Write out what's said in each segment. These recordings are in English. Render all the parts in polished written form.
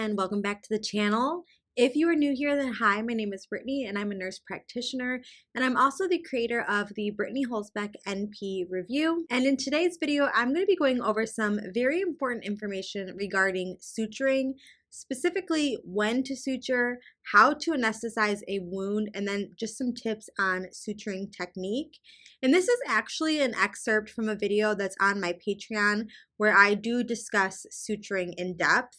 everyone, welcome back to the channel. If you are new here, then hi, my name is Brittany and I'm a nurse practitioner, and I'm also the creator of the Brittany Holzbeck NP Review. And in today's video, I'm going to be going over some very important information regarding suturing, specifically when to suture, how to anesthetize a wound, and then just some tips on suturing technique. And this is actually an excerpt from a video that's on my Patreon where I do discuss suturing in depth.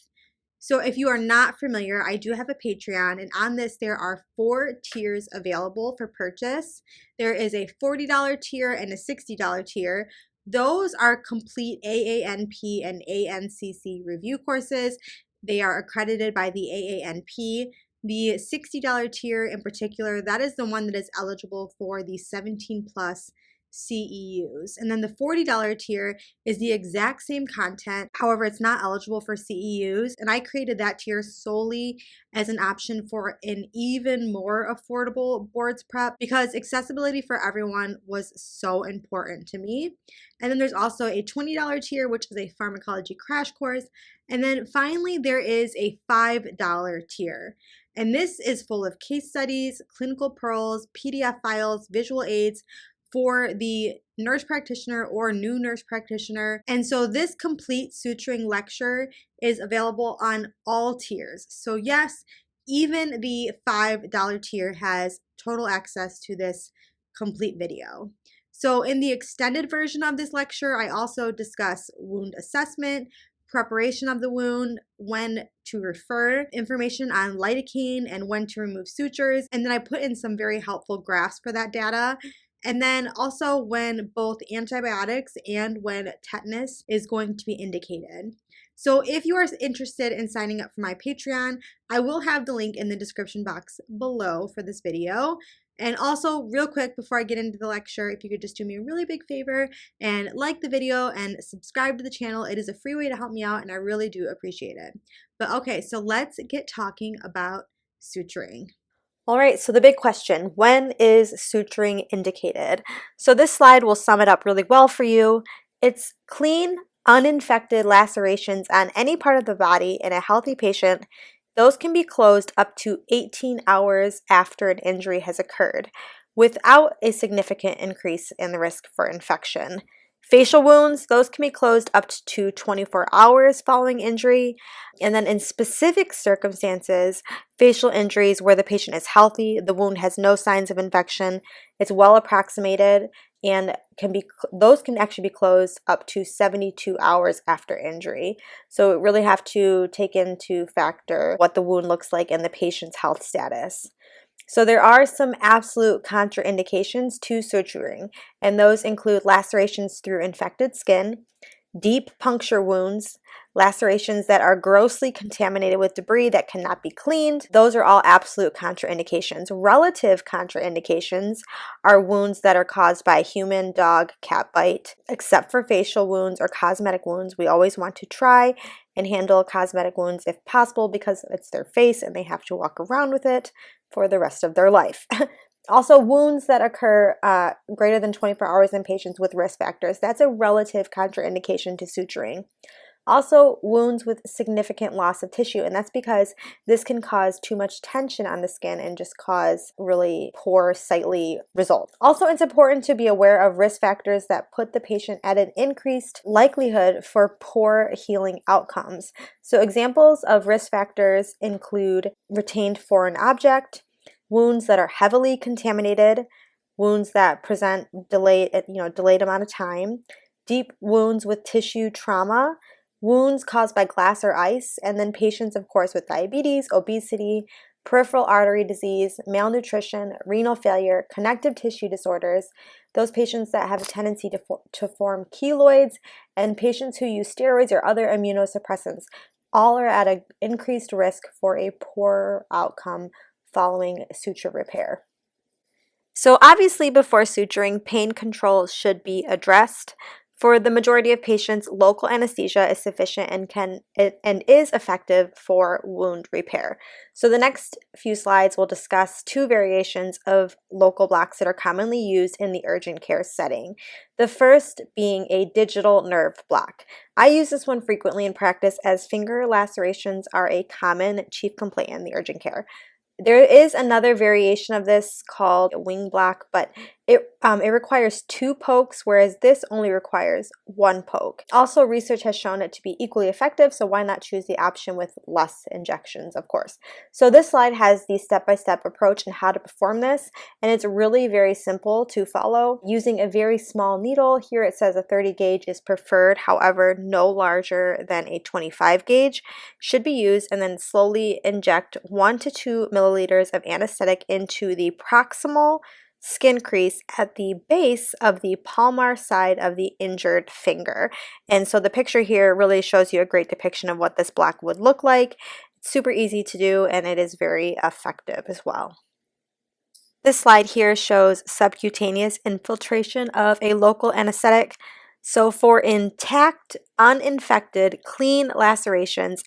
So if you are not familiar, I do have a Patreon, and on this there are 4 tiers available for purchase. There is a $40 tier and a $60 tier. Those are complete AANP and ANCC review courses. They are accredited by the AANP. The $60 tier in particular, that is the one that is eligible for the 17 plus CEUs. And then the $40 tier is the exact same content. However, it's not eligible for CEUs. And I created that tier solely as an option for an even more affordable boards prep because accessibility for everyone was so important to me. And then there's also a $20 tier, which is a pharmacology crash course. And then finally, there is a $5 tier. And this is full of case studies, clinical pearls, PDF files, visual aids, for the nurse practitioner or new nurse practitioner. And so this complete suturing lecture is available on all tiers. So yes, even the $5 tier has total access to this complete video. So in the extended version of this lecture, I also discuss wound assessment, preparation of the wound, when to refer, information on lidocaine and when to remove sutures, and then I put in some very helpful graphs for that data. And then also when both antibiotics and when tetanus is going to be indicated. So if you are interested in signing up for my Patreon, I will have the link in the description box below for this video. And also, real quick before I get into the lecture, if you could just do me a really big favor and like the video and subscribe to the channel. It is a free way to help me out and I really do appreciate it. But okay, so let's get talking about suturing. All right, so the big question, when is suturing indicated? So this slide will sum it up really well for you. It's clean, uninfected lacerations on any part of the body in a healthy patient. Those can be closed up to 18 hours after an injury has occurred without a significant increase in the risk for infection. Facial wounds, those can be closed up to 24 hours following injury. And then in specific circumstances, facial injuries where the patient is healthy, the wound has no signs of infection, it's well approximated, and those can actually be closed up to 72 hours after injury. So we really have to take into factor what the wound looks like and the patient's health status. So there are some absolute contraindications to suturing, and those include lacerations through infected skin, deep puncture wounds, lacerations that are grossly contaminated with debris that cannot be cleaned. Those are all absolute contraindications. Relative contraindications are wounds that are caused by human, dog, cat bite. Except for facial wounds or cosmetic wounds, we always want to try and handle cosmetic wounds if possible because it's their face and they have to walk around with it for the rest of their life. Also, wounds that occur greater than 24 hours in patients with risk factors. That's a relative contraindication to suturing. Also, wounds with significant loss of tissue, and that's because this can cause too much tension on the skin and just cause really poor sightly results. Also, it's important to be aware of risk factors that put the patient at an increased likelihood for poor healing outcomes. So examples of risk factors include retained foreign object, wounds that are heavily contaminated, wounds that present delayed amount of time, deep wounds with tissue trauma, wounds caused by glass or ice, and then patients, of course, with diabetes, obesity, peripheral artery disease, malnutrition, renal failure, connective tissue disorders, those patients that have a tendency to form keloids, and patients who use steroids or other immunosuppressants, all are at an increased risk for a poor outcome following suture repair. So obviously before suturing, pain control should be addressed. For the majority of patients, local anesthesia is sufficient and is effective for wound repair. So the next few slides will discuss two variations of local blocks that are commonly used in the urgent care setting. The first being a digital nerve block. I use this one frequently in practice as finger lacerations are a common chief complaint in the urgent care. There is another variation of this called a wing block, but it requires 2 pokes, whereas this only requires 1 poke. Also, research has shown it to be equally effective, so why not choose the option with less injections, of course. So this slide has the step-by-step approach and how to perform this, and it's really very simple to follow. Using a very small needle, here it says a 30 gauge is preferred, however, no larger than a 25 gauge should be used, and then slowly inject 1 to 2 milliliters of anesthetic into the proximal skin crease at the base of the palmar side of the injured finger. And so the picture here really shows you a great depiction of what this block would look like. It's super easy to do, and it is very effective as well. This slide here shows subcutaneous infiltration of a local anesthetic. So for intact, uninfected, clean lacerations,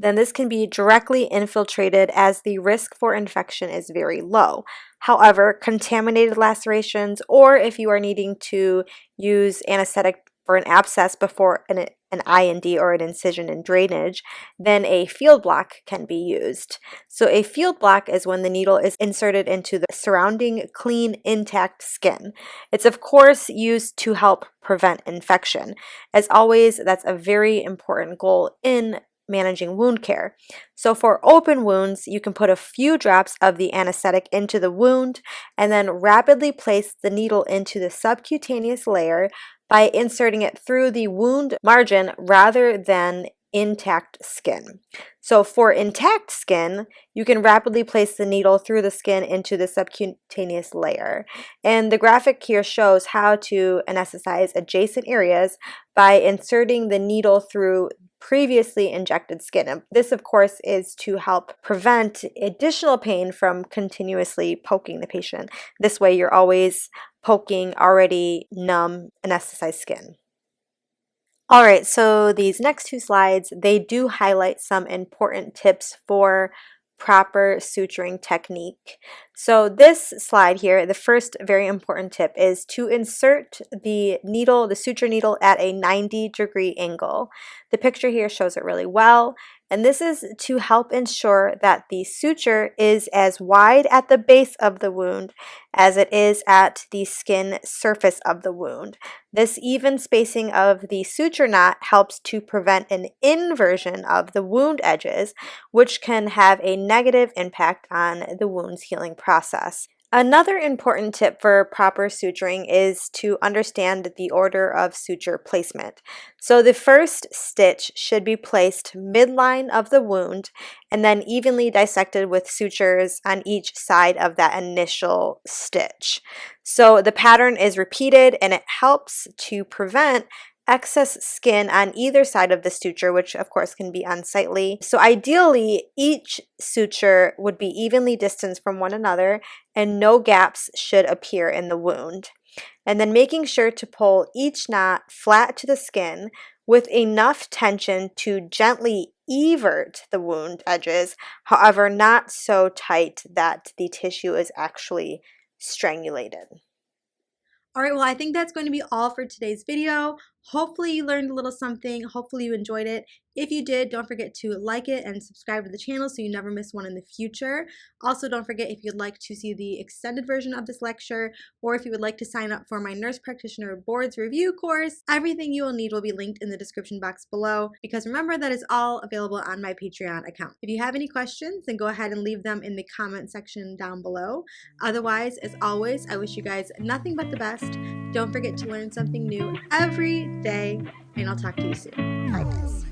then this can be directly infiltrated as the risk for infection is very low. However, contaminated lacerations, or if you are needing to use anesthetic for an abscess before an IND or an incision and drainage, then a field block can be used. So a field block is when the needle is inserted into the surrounding clean, intact skin. It's of course used to help prevent infection. As always, that's a very important goal in managing wound care. So for open wounds, you can put a few drops of the anesthetic into the wound and then rapidly place the needle into the subcutaneous layer by inserting it through the wound margin rather than intact skin. So for intact skin, you can rapidly place the needle through the skin into the subcutaneous layer. And the graphic here shows how to anesthetize adjacent areas by inserting the needle through previously injected skin. And this, of course, is to help prevent additional pain from continuously poking the patient. This way, you're always poking already numb, anesthetized skin. All right, so these next 2 slides, they do highlight some important tips for proper suturing technique. So this slide here, the first very important tip is to insert the needle, the suture needle at a 90-degree angle. The picture here shows it really well. And this is to help ensure that the suture is as wide at the base of the wound as it is at the skin surface of the wound. This even spacing of the suture knot helps to prevent an inversion of the wound edges, which can have a negative impact on the wound's healing process. Another important tip for proper suturing is to understand the order of suture placement. So the first stitch should be placed midline of the wound and then evenly dissected with sutures on each side of that initial stitch. So the pattern is repeated and it helps to prevent excess skin on either side of the suture, which of course can be unsightly. So ideally, each suture would be evenly distanced from one another and no gaps should appear in the wound. And then making sure to pull each knot flat to the skin with enough tension to gently evert the wound edges, however, not so tight that the tissue is actually strangulated. All right, well, I think that's going to be all for today's video. Hopefully you learned a little something. Hopefully you enjoyed it. If you did, don't forget to like it and subscribe to the channel so you never miss one in the future. Also, don't forget if you'd like to see the extended version of this lecture or if you would like to sign up for my Nurse Practitioner Boards Review course, everything you will need will be linked in the description box below because remember that is all available on my Patreon account. If you have any questions, then go ahead and leave them in the comment section down below. Otherwise, as always, I wish you guys nothing but the best. Don't forget to learn something new every day, and I'll talk to you soon. Bye, guys.